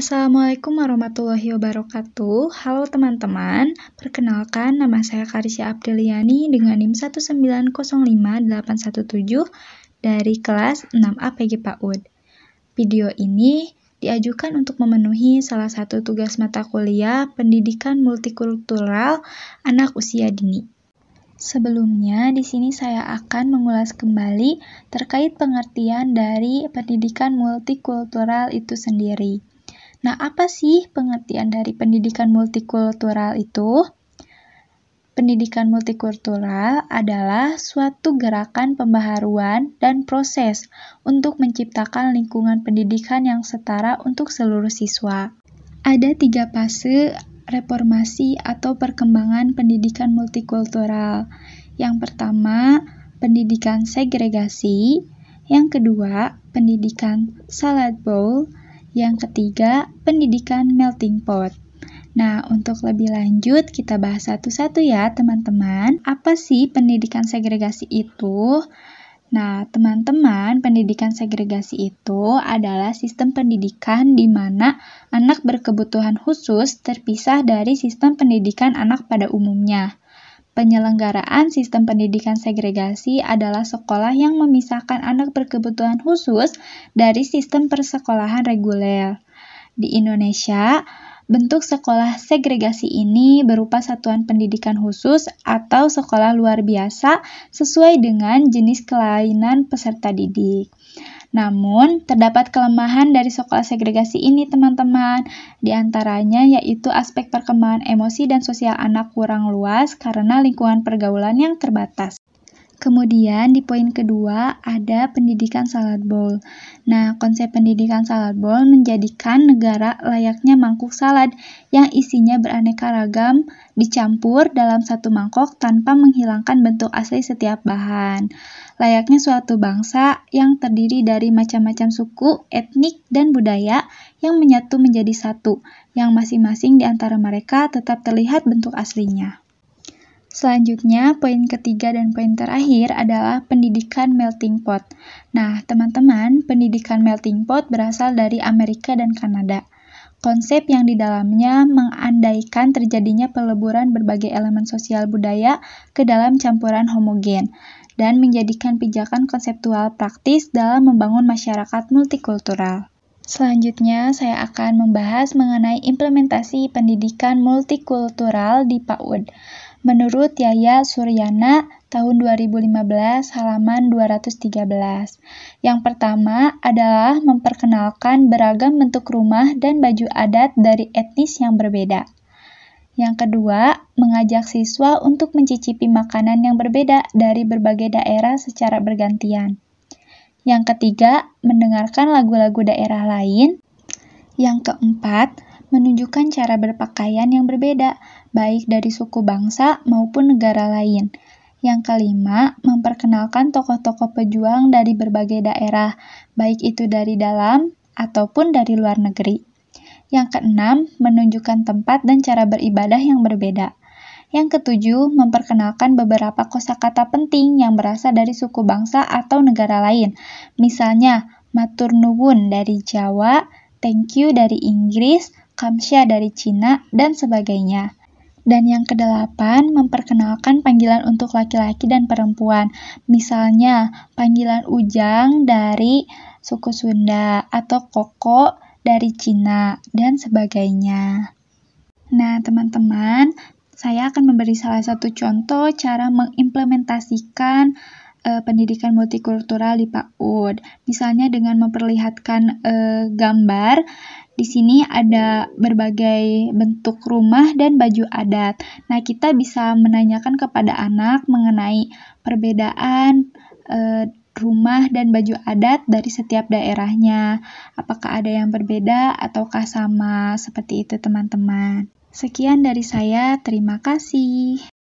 Assalamualaikum warahmatullahi wabarakatuh. Halo teman-teman, perkenalkan nama saya Karisya Abdeliani dengan NIM 1905817 dari kelas 6A PG PAUD. Video ini diajukan untuk memenuhi salah satu tugas mata kuliah Pendidikan Multikultural Anak Usia Dini. Sebelumnya, di sini saya akan mengulas kembali terkait pengertian dari pendidikan multikultural itu sendiri. Nah, apa sih pengertian dari pendidikan multikultural itu? Pendidikan multikultural adalah suatu gerakan pembaharuan dan proses untuk menciptakan lingkungan pendidikan yang setara untuk seluruh siswa. Ada 3 fase reformasi atau perkembangan pendidikan multikultural. Yang pertama, pendidikan segregasi. Yang kedua, pendidikan salad bowl. Yang ketiga, pendidikan melting pot. Nah, untuk lebih lanjut, kita bahas satu-satu ya, teman-teman. Apa sih pendidikan segregasi itu? Nah, teman-teman, pendidikan segregasi itu adalah sistem pendidikan di mana anak berkebutuhan khusus terpisah dari sistem pendidikan anak pada umumnya. Penyelenggaraan sistem pendidikan segregasi adalah sekolah yang memisahkan anak berkebutuhan khusus dari sistem persekolahan reguler. Di Indonesia, bentuk sekolah segregasi ini berupa satuan pendidikan khusus atau sekolah luar biasa sesuai dengan jenis kelainan peserta didik. Namun, terdapat kelemahan dari sekolah segregasi ini, teman-teman. Di antaranya yaitu aspek perkembangan emosi dan sosial anak kurang luas karena lingkungan pergaulan yang terbatas. Kemudian di poin kedua ada pendidikan salad bowl. Nah, konsep pendidikan salad bowl menjadikan negara layaknya mangkuk salad yang isinya beraneka ragam dicampur dalam satu mangkok tanpa menghilangkan bentuk asli setiap bahan. Layaknya suatu bangsa yang terdiri dari macam-macam suku, etnik, dan budaya yang menyatu menjadi satu, yang masing-masing di antara mereka tetap terlihat bentuk aslinya. Selanjutnya, poin ketiga dan poin terakhir adalah pendidikan melting pot. Nah, teman-teman, pendidikan melting pot berasal dari Amerika dan Kanada. Konsep yang di dalamnya mengandaikan terjadinya peleburan berbagai elemen sosial budaya ke dalam campuran homogen, dan menjadikan pijakan konseptual praktis dalam membangun masyarakat multikultural. Selanjutnya, saya akan membahas mengenai implementasi pendidikan multikultural di PAUD. Menurut Yaya Suryana, tahun 2015, halaman 213. Yang pertama adalah memperkenalkan beragam bentuk rumah dan baju adat dari etnis yang berbeda. Yang kedua, mengajak siswa untuk mencicipi makanan yang berbeda dari berbagai daerah secara bergantian. Yang ketiga, mendengarkan lagu-lagu daerah lain. Yang keempat, menunjukkan cara berpakaian yang berbeda, baik dari suku bangsa maupun negara lain. Yang kelima, memperkenalkan tokoh-tokoh pejuang dari berbagai daerah, baik itu dari dalam ataupun dari luar negeri. Yang keenam, menunjukkan tempat dan cara beribadah yang berbeda. Yang ketujuh, memperkenalkan beberapa kosakata penting yang berasal dari suku bangsa atau negara lain. Misalnya, matur nuwun dari Jawa, thank you dari Inggris, kamsya dari Cina, dan sebagainya. Dan yang kedelapan, memperkenalkan panggilan untuk laki-laki dan perempuan. Misalnya, panggilan ujang dari suku Sunda atau koko dari Cina, dan sebagainya. Nah, teman-teman, saya akan memberi salah satu contoh cara mengimplementasikan pendidikan multikultural di PAUD. Misalnya dengan memperlihatkan gambar. Di sini ada berbagai bentuk rumah dan baju adat. Nah, kita bisa menanyakan kepada anak mengenai perbedaan rumah dan baju adat dari setiap daerahnya. Apakah ada yang berbeda ataukah sama? Seperti itu, teman-teman. Sekian dari saya, terima kasih.